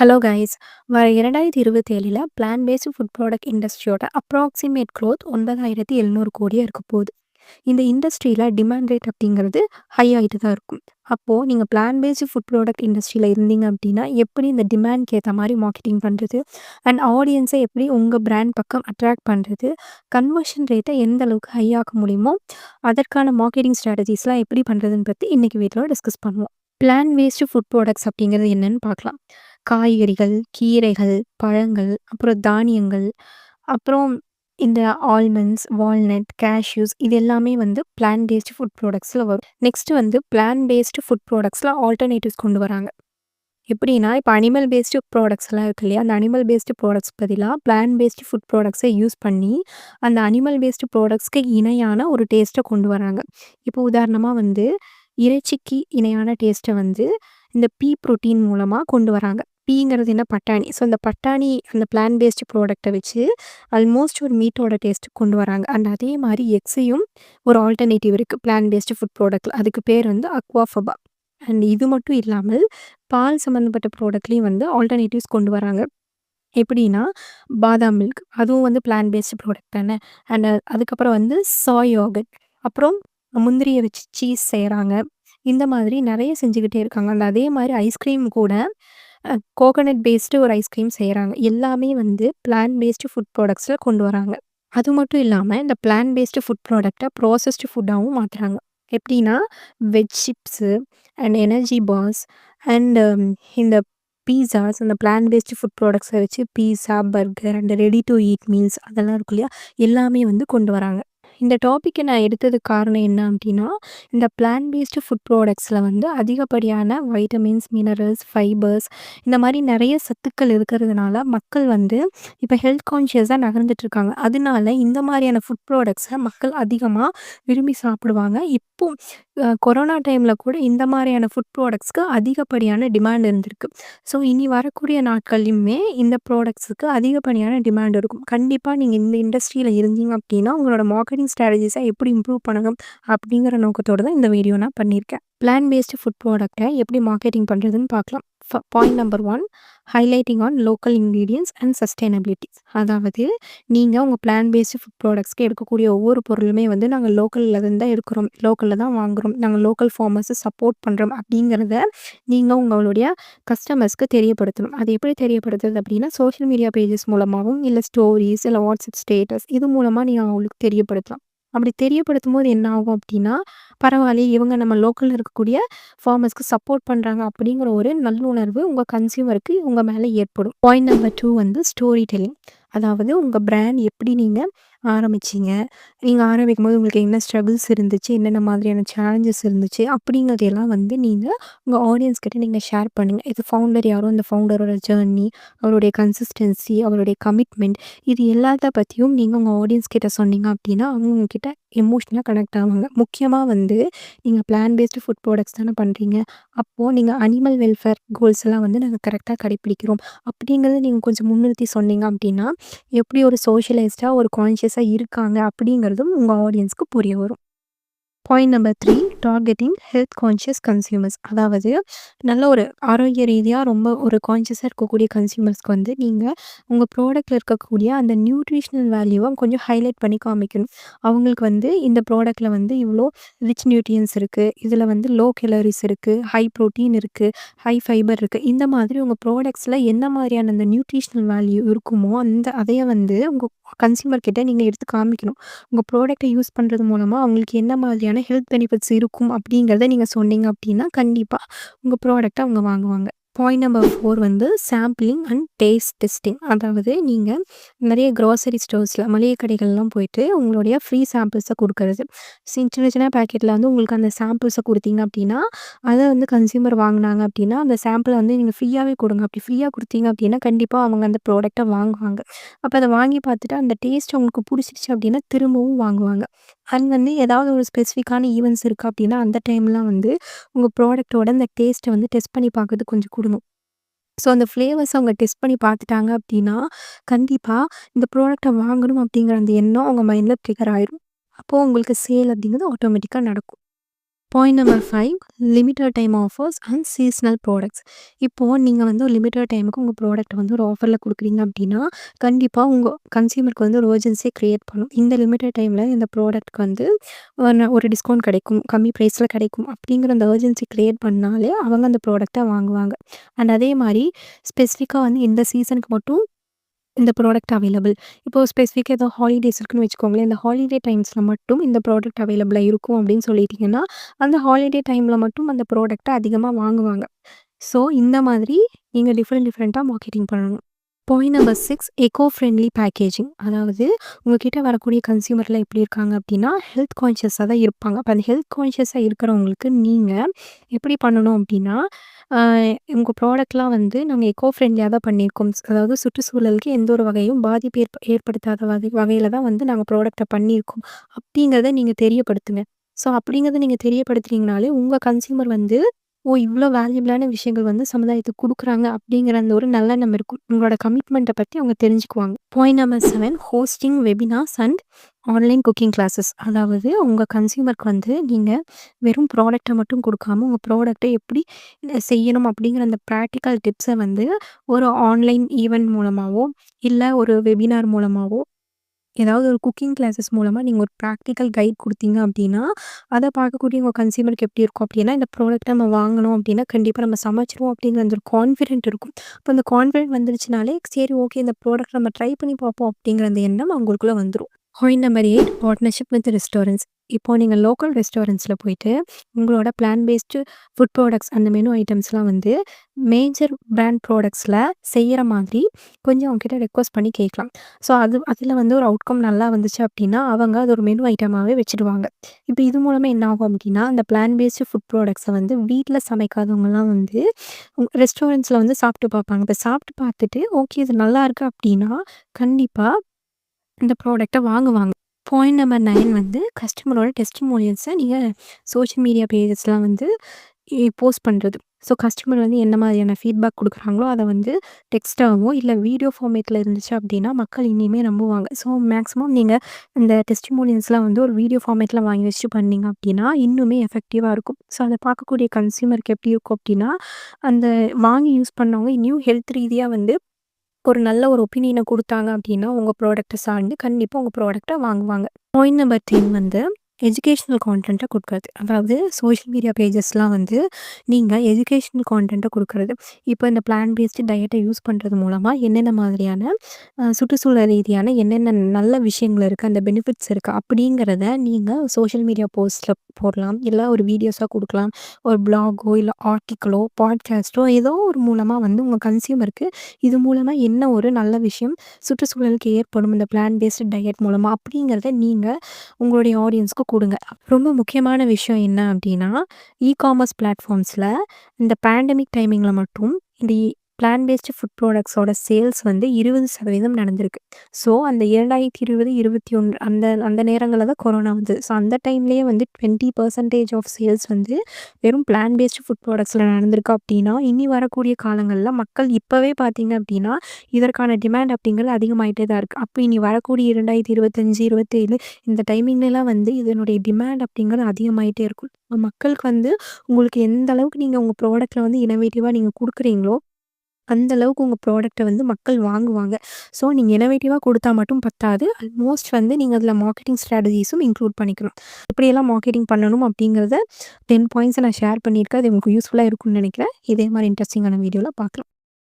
Hello guys, வர 2027ல் plant based food product இண்டஸ்ட்ரியோட அப்ராக்சிமேட் க்ரோத் 9,700 கோடியாக இருக்க போகுது. இந்த இண்டஸ்ட்ரியில் டிமாண்ட் ரேட் அப்படிங்கிறது ஹை ஆகிட்டு தான் இருக்கும். அப்போது நீங்கள் பிளான் பேஸ்டு ஃபுட் ப்ராடக்ட் இண்டஸ்ட்ரியில் இருந்தீங்க அப்படின்னா எப்படி இந்த டிமாண்ட்க்கு ஏற்ற மாதிரி மார்க்கெட்டிங் பண்ணுறது அண்ட் ஆடியன்ஸை எப்படி உங்கள் பிராண்ட் பக்கம் அட்ராக்ட் பண்ணுறது, கன்வர்ஷன் ரேட்டை எந்த அளவுக்கு ஹை ஆக்க முடியுமோ அதற்கான மார்க்கெட்டிங் ஸ்ட்ராட்டஜிஸ்லாம் எப்படி பண்ணுறதுன்னு பற்றி இன்றைக்கி வீட்டில் டிஸ்கஸ் பண்ணுவோம். பிளான் பேஸ்டு ஃபுட் ப்ராடக்ட்ஸ் அப்படிங்கிறது என்னன்னு பார்க்கலாம். காய்கறிகள், கீரைகள், பழங்கள், அப்புறம் தானியங்கள், அப்புறம் இந்த ஆல்மண்ட்ஸ், வால்நட், கேஷ்யூஸ் இது எல்லாமே வந்து பிளான் பேஸ்டு ஃபுட் ப்ராடக்ட்ஸில் வரும். நெக்ஸ்ட் வந்து பிளான் பேஸ்டு ஃபுட் ப்ராடக்ட்ஸில் ஆல்டர்னேட்டிவ்ஸ் கொண்டு வராங்க. எப்படின்னா, இப்போ அனிமல் பேஸ்டு ப்ராடக்ட்ஸ்லாம் இருக்கு இல்லையா, அந்த அனிமல் பேஸ்டு ப்ராடக்ட்ஸ் பதிலாக பிளான் பேஸ்டு ஃபுட் ப்ராடக்ட்ஸை யூஸ் பண்ணி அந்த அனிமல் பேஸ்டு ப்ராடக்ட்ஸ்க்கு இணையான ஒரு டேஸ்ட்டை கொண்டு வராங்க. இப்போ உதாரணமாக வந்து இறைச்சிக்கு இணையான டேஸ்ட்டை வந்து இந்த பீ ப்ரோட்டீன் மூலமாக கொண்டு வராங்க. பீங்கிறது என்ன, பட்டாணி. ஸோ அந்த பட்டாணி அந்த பிளான் பேஸ்டு ப்ராடக்ட்டை வச்சு ஆல்மோஸ்ட் ஒரு மீட்டோட டேஸ்ட்டு கொண்டு வராங்க. அண்ட் அதே மாதிரி எக்ஸையும் ஒரு ஆல்டர்னேட்டிவ் இருக்குது பிளான் பேஸ்டு ஃபுட் ப்ராடக்ட்டில். அதுக்கு பேர் வந்து அக்வாஃபபா. அண்ட் இது மட்டும் இல்லாமல் பால் சம்மந்தப்பட்ட ப்ராடக்ட்லேயும் வந்து ஆல்டர்னேட்டிவ்ஸ் கொண்டு வராங்க. எப்படின்னா, பாதாம் மில்க் அதுவும் வந்து பிளான் பேஸ்டு ப்ராடக்ட் தானே. அண்ட் அதுக்கப்புறம் வந்து சாய் யோகர்ட், அப்புறம் முந்திரியை வச்சு சீஸ் செய்கிறாங்க. இந்த மாதிரி நிறைய செஞ்சுக்கிட்டே இருக்காங்க. அண்ட் அதே மாதிரி ஐஸ்கிரீம் கூட கோகோனட் பேஸ்டு ஒரு ஐஸ்கிரீம் செய்கிறாங்க. எல்லாமே வந்து பிளான் பேஸ்டு ஃபுட் ப்ராடக்ட்ஸில் கொண்டு வராங்க. அது மட்டும் இல்லாமல் இந்த பிளான் பேஸ்டு ஃபுட் ப்ராடக்ட்டை ப்ராசஸ்டு ஃபுட்டாகவும் மாற்றுறாங்க. எப்படின்னா, veg chips and energy bars and இந்த பீஸாஸ், அந்த பிளான் பேஸ்டு ஃபுட் ப்ராடக்ட்ஸை வச்சு pizza, burger and ready to eat meals அதெல்லாம் இருக்கு இல்லையா, எல்லாமே வந்து கொண்டு வராங்க. இந்த டாப்பிக்கை நான் எடுத்ததுக்கு காரணம் என்ன அப்படின்னா, இந்த பிளான் பேஸ்டு ஃபுட் ப்ராடக்ட்ஸில் வந்து அதிகப்படியான வைட்டமின்ஸ், மினரல்ஸ், ஃபைபர்ஸ் இந்த மாதிரி நிறைய சத்துக்கள் இருக்கிறதுனால மக்கள் வந்து இப்போ ஹெல்த் கான்ஷியஸாக நகர்ந்துட்டுருக்காங்க. அதனால இந்த மாதிரியான ஃபுட் ப்ராடக்ட்ஸை மக்கள் அதிகமாக விரும்பி சாப்பிடுவாங்க. இப்போ கொரோனா டைமில் கூட இந்த மாதிரியான ஃபுட் ப்ராடக்ட்ஸ்க்கு அதிகப்படியான டிமாண்ட் இருந்திருக்கு. ஸோ இனி வரக்கூடிய நாட்கள்லையுமே இந்த ப்ராடக்ட்ஸுக்கு அதிகப்படியான டிமாண்ட் இருக்கும். கண்டிப்பாக நீங்கள் இந்த இண்டஸ்ட்ரியில் இருந்தீங்க அப்படின்னா உங்களோட மார்க்கெட்டிங் ஸ்ட்ராட்டஜிஸை எப்படி இம்ப்ரூவ் பண்ணணும் அப்படிங்கிற நோக்கத்தோடு தான் இந்த வீடியோ நான் பண்ணியிருக்கேன். பிளான் பேஸ்டு ஃபுட் ப்ராடக்ட்டை எப்படி மார்க்கெட்டிங் பண்ணுறதுன்னு பார்க்கலாம். Point number 1, highlighting on local ingredients and sustainability. அதாவது நீங்கள் உங்கள் பிளான் பேஸ்டு ஃபுட் ப்ராடக்ட்ஸ்க்கு எடுக்கக்கூடிய ஒவ்வொரு பொருளுமே வந்து நாங்கள் லோக்கலில் இருந்து தான் எடுக்கிறோம், லோக்கலில் தான் வாங்குகிறோம், நாங்கள் லோக்கல் ஃபார்மர்ஸை சப்போர்ட் பண்ணுறோம் அப்படிங்கிறத நீங்கள் உங்களுடைய கஸ்டமர்ஸ்க்கு தெரியப்படுத்தணும். அது எப்படி தெரியப்படுத்துறது அப்படின்னா, சோஷியல் மீடியா பேஜஸ் மூலமாகவும் இல்லை ஸ்டோரிஸ் இல்லை வாட்ஸ்அப் ஸ்டேட்டஸ் இது மூலமாக நீங்கள் அவங்களுக்கு தெரியப்படுத்தலாம். அப்படி தெரியப்படுத்தும் போது என்ன ஆகும் அப்படின்னா, பரவாயில்லையே இவங்க நம்ம லோக்கலில் இருக்கக்கூடிய ஃபார்மர்ஸ்க்கு சப்போர்ட் பண்ணுறாங்க அப்படிங்கிற ஒரு நல்லுணர்வு உங்கள் கன்சியூமருக்கு உங்கள் மேலே ஏற்படும். பாயிண்ட் நம்பர் 2 வந்து ஸ்டோரி டெல்லிங். அதாவது உங்கள் பிராண்ட் எப்படி நீங்கள் ஆரம்பிச்சிங்க, நீங்கள் ஆரம்பிக்கும்போது உங்களுக்கு என்ன ஸ்ட்ரகிள்ஸ் இருந்துச்சு, என்னென்ன மாதிரியான சேலஞ்சஸ் இருந்துச்சு அப்படிங்கிறதையெல்லாம் வந்து நீங்கள் உங்கள் ஆடியன்ஸ் கிட்ட நீங்கள் ஷேர் பண்ணுங்கள். இது ஃபவுண்டர் யாரோ அந்த ஃபவுண்டரோட ஜேர்னி, அவருடைய கன்சிஸ்டன்சி, அவருடைய கமிட்மெண்ட் இது எல்லாத்த பற்றியும் நீங்கள் உங்கள் ஆடியன்ஸ் கிட்ட சொன்னீங்க அப்படின்னா அவங்க உங்ககிட்ட எமோஷ்னலாக கனெக்ட் ஆவாங்க. முக்கியமாக வந்து நீங்கள் பிளான் பேஸ்டு ஃபுட் ப்ராடக்ட்ஸ் தானே பண்ணுறீங்க, அப்போது நீங்கள் அனிமல் வெல்ஃபேர் கோல்ஸ் எல்லாம் வந்து நாங்கள் கரெக்டாக கடைப்பிடிக்கிறோம் அப்படிங்கிறத நீங்கள் கொஞ்சம் முன்னிறுத்தி சொன்னீங்க அப்படின்னா எப்படி ஒரு சோஷியலைஸ்டாக ஒரு கான்ஷியஸாக இருக்காங்க அப்படிங்கிறதும் உங்கள் ஆடியன்ஸ்க்கு புரிய வரும். Point number 3, targeting health conscious consumers. அதாவது நல்ல ஒரு ஆரோக்கிய ரீதியாக ரொம்ப ஒரு கான்ஷியஸாக இருக்கக்கூடிய கன்சியூமர்ஸ்க்கு வந்து நீங்கள் உங்கள் ப்ராடக்ட்டில் இருக்கக்கூடிய அந்த நியூட்ரிஷ்னல் வேல்யூவை கொஞ்சம் ஹைலைட் பண்ணி காமிக்கணும். அவங்களுக்கு வந்து இந்த ப்ராடக்ட்டில் வந்து இவ்வளோ ரிச் நியூட்ரியன்ஸ் இருக்குது, இதில் வந்து லோ கேலரிஸ் இருக்குது, ஹை ப்ரோட்டீன் இருக்குது, ஹை ஃபைபர் இருக்குது. இந்த மாதிரி உங்கள் ப்ராடக்ட்ஸில் என்ன மாதிரியான அந்த நியூட்ரிஷ்னல் வேல்யூ இருக்குமோ அதையே வந்து உங்கள் கன்சியூமர் கிட்ட நீங்கள் எடுத்து காமிக்கணும். உங்கள் ப்ராடக்ட்டை யூஸ் பண்ணுறது மூலமாக அவங்களுக்கு என்ன மாதிரியான ஹெல்த் பெனிஃபிட்ஸ் இருக்கும் அப்படிங்கிறத நீங்கள் சொன்னீங்க அப்படின்னா கண்டிப்பாக உங்கள் ப்ராடக்ட்டை அவங்க வாங்குவாங்க. பாயிண்ட் நம்பர் 4 வந்து சாம்பிளிங் அண்ட் டேஸ்ட் டெஸ்டிங். அதாவது நீங்கள் நிறைய க்ராசரி ஸ்டோர்ஸில் மளிகை கடைகள்லாம் போயிட்டு உங்களுடைய ஃப்ரீ சாம்பிள்ஸை கொடுக்கறது. சின்ன சின்ன பேக்கெட்டில் வந்து உங்களுக்கு அந்த சாம்பிள்ஸை கொடுத்தீங்க அப்படின்னா அதை வந்து கன்சியூமர் வாங்கினாங்க அப்படின்னா அந்த சாம்பிளை வந்து நீங்கள் ஃப்ரீயாகவே கொடுங்க. அப்படி ஃப்ரீயாக கொடுத்தீங்க அப்படின்னா கண்டிப்பாக அவங்க அந்த ப்ராடக்ட்டை வாங்குவாங்க. அப்போ அதை வாங்கி பார்த்துட்டு அந்த டேஸ்ட் அவங்களுக்கு பிடிச்சிருச்சு அப்படின்னா திரும்பவும் வாங்குவாங்க. அண்ட் வந்து ஏதாவது ஒரு ஸ்பெசிஃபிக்கான ஈவெண்ட்ஸ் இருக்குது அப்படின்னா அந்த டைம்லாம் வந்து உங்கள் ப்ராடக்ட்டோட அந்த டேஸ்ட்டை வந்து டெஸ்ட் பண்ணி பார்க்கறது கொஞ்சம் கொடுங்க. ஸோ அந்த ஃப்ளேவர்ஸ் அவங்க டெஸ்ட் பண்ணி பார்த்துட்டாங்க அப்படின்னா கண்டிப்பாக இந்த ப்ராடக்ட்டை வாங்கணும் அப்படிங்கிற அந்த எண்ணம் அவங்க மைண்டில் ட்ரிகர் ஆயிரும். அப்போது உங்களுக்கு சேல் அப்படிங்கிறது ஆட்டோமேட்டிக்காக நடக்கும். Point number 5 limited time offers and seasonal products. இப்போது நீங்கள் வந்து ஒரு லிமிட்டட் டைமுக்கு உங்கள் ப்ராடக்ட் வந்து ஒரு ஆஃபரில் கொடுக்குறீங்க அப்படின்னா, கண்டிப்பாக உங்கள் கன்சியூமருக்கு வந்து ஒரு அர்ஜென்சியை க்ரியேட் பண்ணும். இந்த லிமிட்டட் டைமில் இந்த ப்ராடக்ட்க்கு வந்து ஒரு டிஸ்கவுண்ட் கிடைக்கும், கம்மி ப்ரைஸில் கிடைக்கும் அப்படிங்கிற அந்த அர்ஜென்சி க்ரியேட் பண்ணாலே அவங்க அந்த ப்ராடக்ட்டை வாங்குவாங்க. அண்ட் அதே மாதிரி ஸ்பெசிஃபிக்காக வந்து இந்த சீசனுக்கு மட்டும் இந்த ப்ராடக்ட் அவைலபிள். இப்போ ஸ்பெசிஃபிக்கா ஏதோ ஹாலிடேஸ் இருக்குன்னு வச்சுக்கோங்களேன். இந்த ஹாலிடே டைம்ஸ்ல மட்டும் இந்த ப்ராடக்ட் அவைலபிளா இருக்கும் அப்படின்னு சொல்லிட்டீங்கன்னா, அந்த ஹாலிடே டைம்ல மட்டும் அந்த ப்ராடக்ட்ட அதிகமா வாங்குவாங்க. ஸோ இந்த மாதிரி நீங்க டிஃப்ரெண்ட்டா மார்க்கெட்டிங் பண்ணணும். Point number 6 echo friendly packaging. அதாவது உங்ககிட்ட வரக்கூடிய கன்சியூமர்லாம் எப்படி இருக்காங்க அப்படின்னா, ஹெல்த் கான்ஷியஸா தான் இருப்பாங்க. அப்போ அந்த ஹெல்த் கான்ஷியஸா இருக்கிறவங்களுக்கு நீங்க எப்படி பண்ணணும் அப்படின்னா, அ உங்க ப்ராடக்ட்லாம் வந்து நாங்க எக்கோ ஃப்ரெண்ட்லியா தான் பண்ணியிருக்கோம். அதாவது சுற்றுச்சூழலுக்கு எந்த ஒரு வகையும் பாதிப்பு ஏற்படுத்தாத வகையில தான் வந்து நாங்க ப்ராடக்ட்ட பண்ணியிருக்கோம். அப்படிங்கிறத நீங்க தெரியப்படுத்துங்க. ஸோ அப்படிங்கிறத நீங்க தெரியப்படுத்துனீங்கனாலே உங்க கன்சியூமர் வந்து ஓ! இவ்ளோ வேல்யூபிளான விஷயங்கள் வந்து சமுதாயத்துக்கு குடுக்குறாங்க அப்படிங்கிற அந்த ஒரு நல்லெண்ணம் இருக்கும். உங்களோட கமிட்மெண்ட்ட பத்தி அவங்க தெரிஞ்சுக்குவாங்க. Point number 7 hosting webinars and online cooking classes. அதாவது உங்க கன்சியூமருக்கு வந்து நீங்க வெறும் ப்ராடக்ட்ட மட்டும் குடுக்காம, உங்க ப்ராடக்ட்ட எப்படி செய்யணும் அப்படிங்கிற அந்த பிராக்டிகல் டிப்ஸ வந்து ஒரு ஆன்லைன் ஈவென்ட் மூலமாவோ, இல்ல ஒரு வெபினார் மூலமாவோ ஏதாவது ஒரு குக்கிங் கிளாஸஸ் மூலமா நீங்க ஒரு ப்ராக்டிகல் கைட் குடுத்தீங்க அப்டின்னா, அத பார்க்கக்கூடிய உங்க கன்சியூமருக்கு எப்டி இருக்கும் அப்டின்னா, இந்த ப்ராடக்ட்ட நம்ம வாங்கணும் அப்டின்னா, கண்டிப்பா நம்ம சமைச்சுருவோம் அப்டிங்கிற அந்த ஒரு கான்ஃபிடென்ட் இருக்கும். அப்ப அந்த கான்ஃபிடென்ட் வந்துருச்சுனாலே, சரி ஓகே இந்த ப்ராடக்ட் நம்ம ட்ரை பண்ணி பார்ப்போம் அப்டிங்கிற அந்த எண்ணம் அவங்களுக்குள்ள வந்துரும். Point number 8 partnership with restaurants. இப்போ நீங்க லோக்கல் ரெஸ்டாரண்ட்ஸ்ல போயிட்டு, உங்களோட பிளான்ட் பேஸ்டு ஃபுட் ப்ராடக்ட்ஸ் அந்த மெனு ஐட்டம்ஸ்லாம் வந்து மேஜர் பிராண்ட் ப்ராடக்ட்ஸ்ல செய்யற மாதிரி கொஞ்சம் அவங்ககிட்ட ரெக்வெஸ்ட் பண்ணி கேட்கலாம். ஸோ அதில வந்து ஒரு அவுட்கம் நல்லா வந்துச்சு அப்டின்னா, அவங்க அது ஒரு மெனு ஐட்டமாவே வச்சுடுவாங்க. இப்ப இது மூலமா என்ன ஆகும் அப்டின்னா, அந்த பிளான்ட் பேஸ்டு ஃபுட் ப்ராடக்ட்ஸ வந்து வீட்ல சமைக்காதவங்கலாம் வந்து ரெஸ்டாரண்ட்ஸ்ல வந்து சாப்பிட்டு பார்ப்பாங்க. இப்ப சாப்பிட்டு பார்த்துட்டு, ஓகே இது நல்லாயிருக்கு அப்டின்னா, கண்டிப்பா இந்த ப்ராடக்ட்ட வாங்குவாங்க. பாயிண்ட் நம்பர் 9 வந்து கஸ்டமரோட டெஸ்டிமோனியல்ஸ நீங்க சோஷியல் மீடியா பேஜஸ்லாம் வந்து போஸ்ட் பண்றது. ஸோ கஸ்டமர் வந்து என்ன மாதிரியான ஃபீட்பேக் குடுக்குறாங்களோ, அத வந்து டெக்ஸ்ட்டாவோ இல்ல வீடியோ ஃபார்மேட்ல இருந்துச்சு அப்டின்னா, மக்கள் இனிமே நம்புவாங்க. ஸோ மேக்ஸிமம் நீங்க இந்த டெஸ்டிமோனியல்ஸ்லாம் வந்து ஒரு வீடியோ ஃபார்மேட்ல வாங்கி வச்சுட்டு பண்ணீங்க அப்டின்னா, இன்னுமே எஃபெக்டிவா இருக்கும். ஸோ அத பார்க்கக்கூடிய கன்சியூமருக்கு எப்டி இருக்கும் அப்டின்னா, அந்த வாங்கி யூஸ் பண்ணவங்க இன்னும் ஹெல்த் ரீதியா வந்து ஒரு நல்ல ஒரு ஒப்பீனியன குடுத்தாங்க அப்டின்னா, உங்க ப்ராடக்ட்ட சார்ந்து கண்டிப்பா உங்க ப்ராடக்ட்ட வாங்குவாங்க. பாயிண்ட் நம்பர் 10 வந்து எஜுகேஷனல் கான்டென்ட்ட குடுக்குறது. அதாவது சோஷியல் மீடியா பேஜஸ்லாம் வந்து நீங்க எஜுகேஷனல் கான்டென்ட்ட குடுக்குறது. இப்போ இந்த பிளான்ட் பேஸ்டு டயட்ட யூஸ் பண்றது மூலமா என்னென்ன மாதிரியான சுற்றுச்சூழல் ரீதியான என்னென்ன நல்ல விஷயங்கள் இருக்கு, அந்த பெனிஃபிட்ஸ் இருக்கு அப்படிங்கிறத நீங்க சோஷியல் மீடியா போஸ்ட்ல போடலாம். இல்ல ஒரு வீடியோஸா குடுக்கலாம். ஒரு ப்ளாகோ, இல்ல ஆர்டிக்கிளோ, பாட்காஸ்ட்டோ ஏதோ ஒரு மூலமா வந்து உங்க கன்சியூமருக்கு இது மூலமா என்ன ஒரு நல்ல விஷயம் சுற்றுச்சூழலுக்கு ஏற்படும் இந்த பிளான்ட் பேஸ்டு டயட் மூலமா அப்படிங்கிறத நீங்க உங்களுடைய ஆடியன்ஸ்க்கு குடுங்க. ரொம்ப முக்கியமான விஷயம் என்ன அப்டின்னா, இ-காமர்ஸ் பிளாட்ஃபார்ம்ஸ்ல இந்த பேண்டமிக் டைமிங்ல மட்டும் இந்த பிளான்ட் பேஸ்டு ஃபுட் ப்ராடக்ட்ஸோட சேல்ஸ் வந்து 20% நடந்திருக்கு. ஸோ அந்த 2020, 21 அந்த அந்த நேரங்கள்ல தான் கொரோனா வந்தது. ஸோ அந்த டைம்லேயே வந்து 20% ஆஃப் சேல்ஸ் வந்து வெறும் பிளான்ட் பேஸ்டு ஃபுட் ப்ராடக்ட்ஸ்ல நடந்திருக்கு அப்டின்னா, இனி வரக்கூடிய காலங்கள்ல மக்கள் இப்பவே பார்த்தீங்க அப்டின்னா, இதற்கான டிமாண்ட் அப்டிங்கிறது அதிகமாயிட்டே தான் இருக்கு. அப்ப இனி வரக்கூடிய 2025, 27 இந்த டைமிங்லலாம் வந்து இதனுடைய டிமாண்ட் அப்படிங்கிறது அதிகமாயிட்டே இருக்கும். மக்களுக்கு வந்து உங்களுக்கு எந்த அளவுக்கு நீங்க உங்க ப்ராடக்ட்ல வந்து இன்னோவேட்டிவா நீங்க குடுக்குறீங்களோ, அந்த அளவுக்கு உங்க ப்ராடக்ட்ட வந்து மக்கள் வாங்குவாங்க. ஸோ நீங்க இன்னோவேட்டிவா குடுத்தா மட்டும் பத்தாது. ஆல்மோஸ்ட் வந்து நீங்க அதில மார்க்கெட்டிங் ஸ்ட்ராட்டஜிஸும் இன்க்ளூட் பண்ணிக்கணும். எப்படியெல்லாம் மார்க்கெட்டிங் பண்ணணும் அப்படிங்கிறத 10 பாயிண்ட்ஸ நான் ஷேர் பண்ணியிருக்கேன். அது உங்களுக்கு யூஸ்ஃபுல்லா இருக்கும்னு நெனைக்கிறேன். இதே மாரி இன்ட்ரஸ்டிங்கான வீடியோல பார்க்கலாம்.